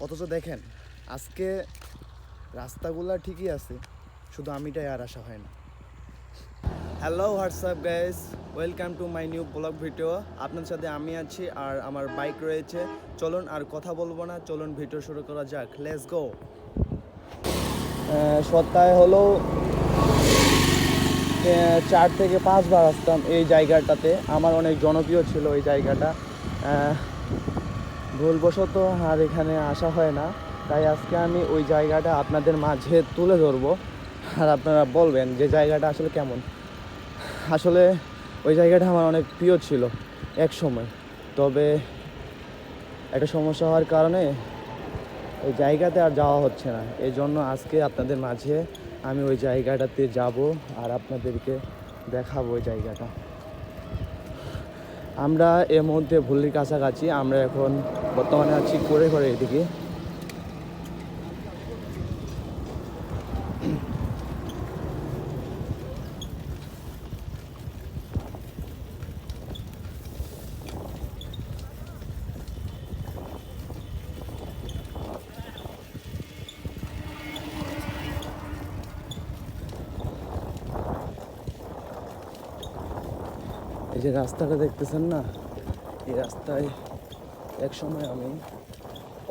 অথচ দেখেন আজকে রাস্তাগুলো ঠিকই আছে, শুধু আমিটাই আর আসা হয় না। Hello WhatsApp guys, welcome to my new blog video. আপনার সাথে আমি আছি আর আমার বাইক রয়েছে। চলুন আর কথা বলবো না, চলুন ভিডিও শুরু করা যাক, লেটস গো। সপ্তাহে হলো 4 থেকে 5 বার আসতাম এই জায়গাটাতে। আমার অনেক জনপ্রিয় ছিল এই জায়গাটা। ভুলবশত আর এখানে আসা হয় না, তাই আজকে আমি ওই জায়গাটা আপনাদের মাঝে তুলে ধরবো আর আপনারা বলবেন যে জায়গাটা আসলে কেমন। আসলে ওই জায়গাটা আমার অনেক প্রিয় ছিল এক সময়, তবে একটা সমস্যা হওয়ার কারণে ওই জায়গাতে আর যাওয়া হচ্ছে না। এই জন্য আজকে আপনাদের মাঝে আমি ওই জায়গাটাতে যাব আর আপনাদেরকে দেখাবো ওই জায়গাটা। আমরা এর মধ্যে ভুলির কাছাকাছি, আমরা এখন বর্তমানে আছি করে এদিকে। এই যে রাস্তাটা দেখতেছেন না, এই রাস্তায় এক সময় আমি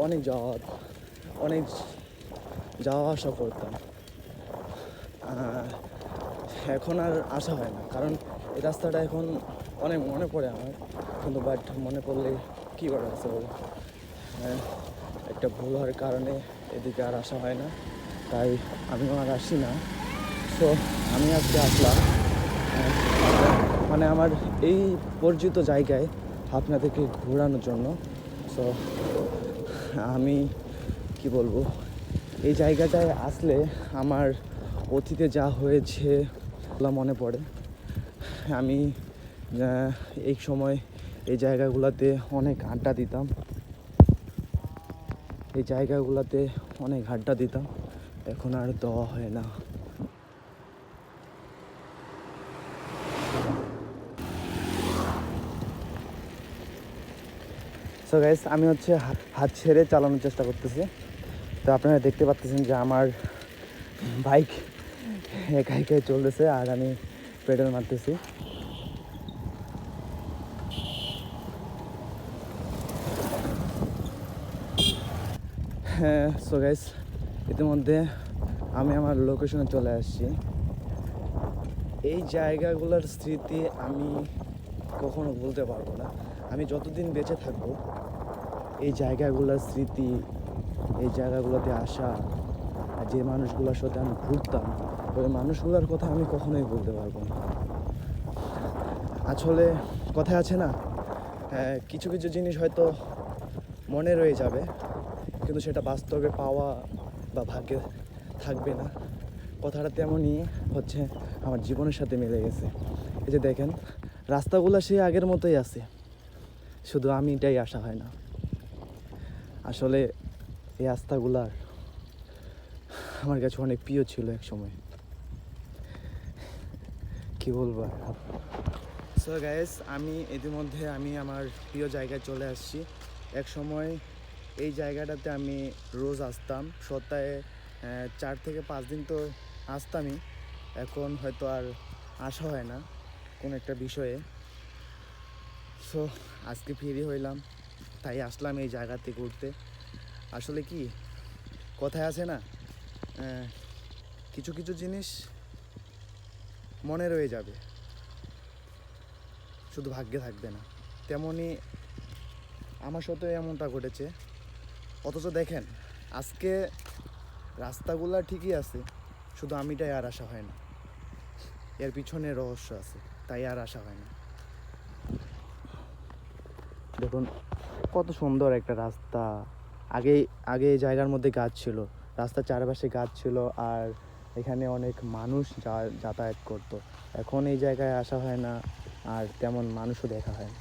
অনেক যাওয়া আসা করতাম। এখন আর আসা হয় না, কারণ এই রাস্তাটা এখন অনেক মনে পড়ে আমার, কিন্তু বাট মনে পড়লে কী করা আছে বলো। একটা ভুল হওয়ার কারণে এদিকে আর আসা হয় না, তাই আমিও আর আসি না। সো আমি আজকে আসলাম মানে আমার এই পরিচিত জায়গায় আপনাদেরকে ঘোরানোর জন্য। সো আমি কি বলবো, এই জায়গাটায় আসলে আমার অতীতে যা হয়েছে মনে পড়ে। আমি এই সময় এই জায়গাগুলোতে অনেক আড্ডা দিতাম, এখন আর দেওয়া হয় না। সো গাইস, আমি হাত ছেড়ে চালানোর চেষ্টা করতেছি। তো আপনারা দেখতে পাচ্ছেন যে আমার বাইক একা একাই চলতেছে আর আমি পেডাল মারতেছি। হ্যাঁ, সো গাইস, ইতিমধ্যে আমি আমার লোকেশনে চলে আসছি। এই জায়গাগুলোর স্মৃতি আমি কখনো ভুলতে পারবো না। আমি যতদিন বেঁচে থাকবো এই জায়গাগুলোর স্মৃতি, এই জায়গাগুলোতে আসা আর যে মানুষগুলোর সাথে আমি ঘুরতাম, ওই মানুষগুলোর কথা আমি কখনোই বলতে পারবো না। আসলে কথায় আছে না, কিছু কিছু জিনিস হয়তো মনে রয়ে যাবে, কিন্তু সেটা বাস্তবে পাওয়া বা ভাগ্যে থাকবে না। কথাটা তেমনই হচ্ছে, আমার জীবনের সাথে মিলে গেছে। এই যে দেখেন, রাস্তাগুলো সেই আগের মতোই আছে, শুধু আমি এটাই আসা হয় না। আসলে এই রাস্তাগুলার আমার কাছে অনেক প্রিয় ছিল এক সময়, কি বলবো। সো গাইস, আমি ইতিমধ্যে আমার প্রিয় জায়গায় চলে আসছি। এক সময় এই জায়গাটাতে আমি রোজ আসতাম, সপ্তাহে 4 থেকে 5 দিন তো আসতামই। এখন হয়তো আর আসা হয় না কোনো একটা বিষয়ে। সো আজকে ফ্রি হইলাম, তাই আসলাম এই জায়গাতে ঘুরতে। আসলে কি কথায় আছে না, কিছু কিছু জিনিস মনে রয়ে যাবে, শুধু ভাগ্যে থাকবে না। তেমনই আমার সাথেও এমনটা ঘটেছে। অথচ দেখেন আজকে রাস্তাগুলো ঠিকই আছে, শুধু আমিটাই আর আসা হয় না। এর পিছনে রহস্য আছে, তাই আর আসা হয় না। দেখুন কত সুন্দর একটা রাস্তা। আগে আগে এই জায়গার মধ্যে গাছ ছিল, রাস্তার চারপাশে গাছ ছিল, আর এখানে অনেক মানুষ যাতায়াত করতো। এখন এই জায়গায় আসা হয় না, আর তেমন মানুষও দেখা হয় না।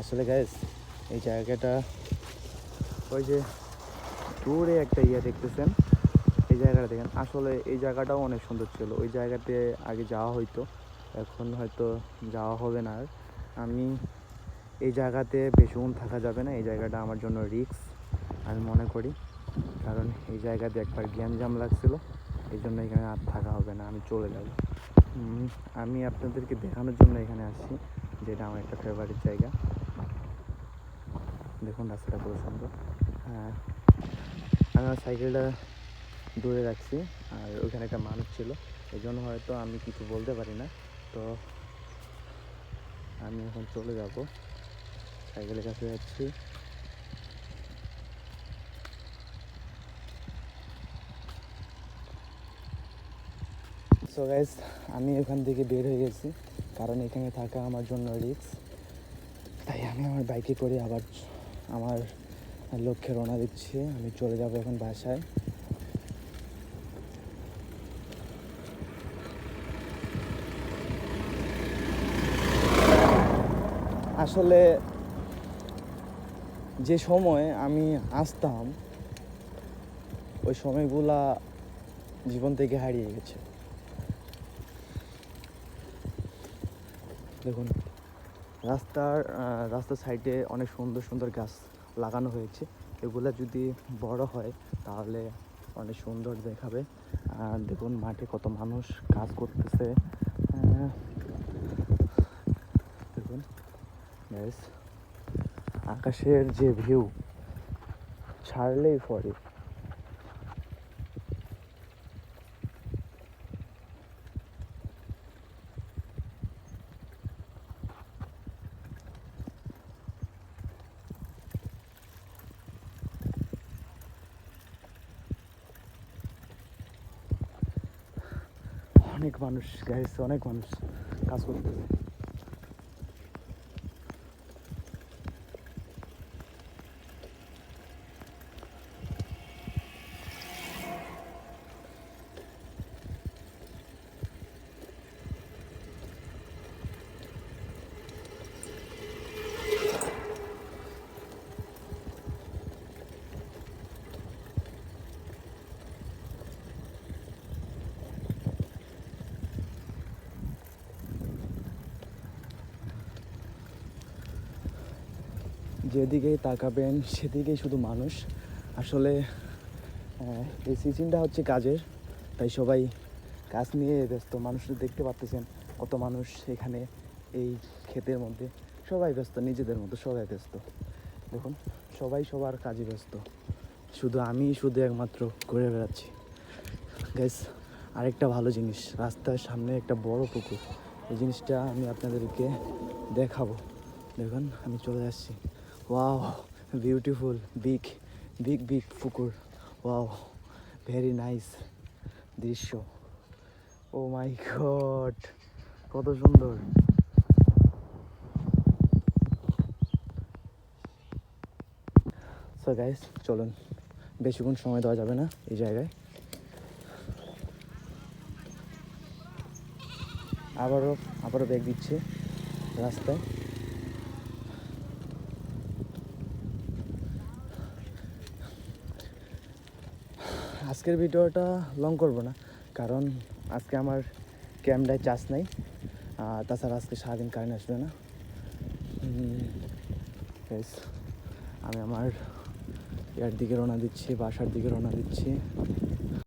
আসলে গাইস, এই জায়গাটা, ওই যে দূরে একটা দেখতেছেন, এই জায়গাটা দেখেন। আসলে এই জায়গাটাও অনেক সুন্দর ছিল, ওই জায়গাতে আগে যাওয়া হইতো, এখন হয়তো যাওয়া হবে না আর। আমি এই জায়গাতে বেশিক্ষণ থাকা যাবে না, এই জায়গাটা আমার জন্য রিস্ক আমি মনে করি। কারণ এই জায়গাতে একবার গ্যাঞ্জাম লাগছিল, এই জন্য এখানে আর থাকা হবে না, আমি চলে যাব। আমি আপনাদেরকে দেখানোর জন্য এখানে আসছি, যেটা আমার একটা ফেভারিট জায়গা। দেখুন রাস্তাটা পুরো সুন্দর। হ্যাঁ, আমি আমার সাইকেলটা দূরে রাখছি, আর ওইখানে একটা মানুষ ছিল, এই জন্য হয়তো আমি কিছু বলতে পারি না। তো আমি এখন চলে যাব, সাইকেলের কাছে যাচ্ছি। সো গাইস, আমি এখান থেকে বের হয়ে গেছি, কারণ এখানে থাকা আমার জন্য রিস্ক। তাই আমি আমার বাইকে করে আবার আমার লক্ষ্যে রওনা দিচ্ছি। আমি চলে যাব এখন বাসায়। আসলে যে সময় আমি আসতাম, ওই সময়গুলা জীবন থেকে হারিয়ে গেছে। দেখুন রাস্তার সাইডে অনেক সুন্দর সুন্দর গাছ লাগানো হয়েছে। এগুলা যদি বড় হয় তাহলে অনেক সুন্দর দেখাবে। আর দেখুন মাঠে কত মানুষ কাজ করতেছে। দেখুন গাইস, আকাশের যে ভিউ ছাড়লেই পরে। অনেক মানুষ গাইস, অনেক মানুষ কাজ করতেছে। যেদিকেই তাকাবেন সেদিকেই শুধু মানুষ। আসলে এই সিজনটা হচ্ছে কাজের, তাই সবাই কাজ নিয়ে ব্যস্ত। মানুষ দেখতে পাচ্ছেন কত মানুষ এখানে এই ক্ষেতের মধ্যে, সবাই ব্যস্ত, নিজেদের মতো সবাই ব্যস্ত। দেখুন সবাই সবার কাজে ব্যস্ত, আমি একমাত্র ঘুরে বেড়াচ্ছি। গ্যাস, আরেকটা ভালো জিনিস, রাস্তার সামনে একটা বড় পুকুর। এই জিনিসটা আমি আপনাদেরকে দেখাবো। দেখুন আমি চলে আসছি। Wow, beautiful, big big big পুকুর। ওয়াও, ভেরি নাইস দৃশ্য। ও মাই গড, কত সুন্দর। সো গাইস, চলুন, বেশিক্ষণ সময় দেওয়া যাবে না এই জায়গায়। আবারও ব্যাগ দিচ্ছে রাস্তায়। আজকের ভিডিওটা লং করব না, কারণ আজকে আমার ক্যামেরায় চার্জ নাই। তাছাড়া আজকে সারাদিন কারেন্ট আসবে না। আমি আমার বাসার দিকে রওনা দিচ্ছি।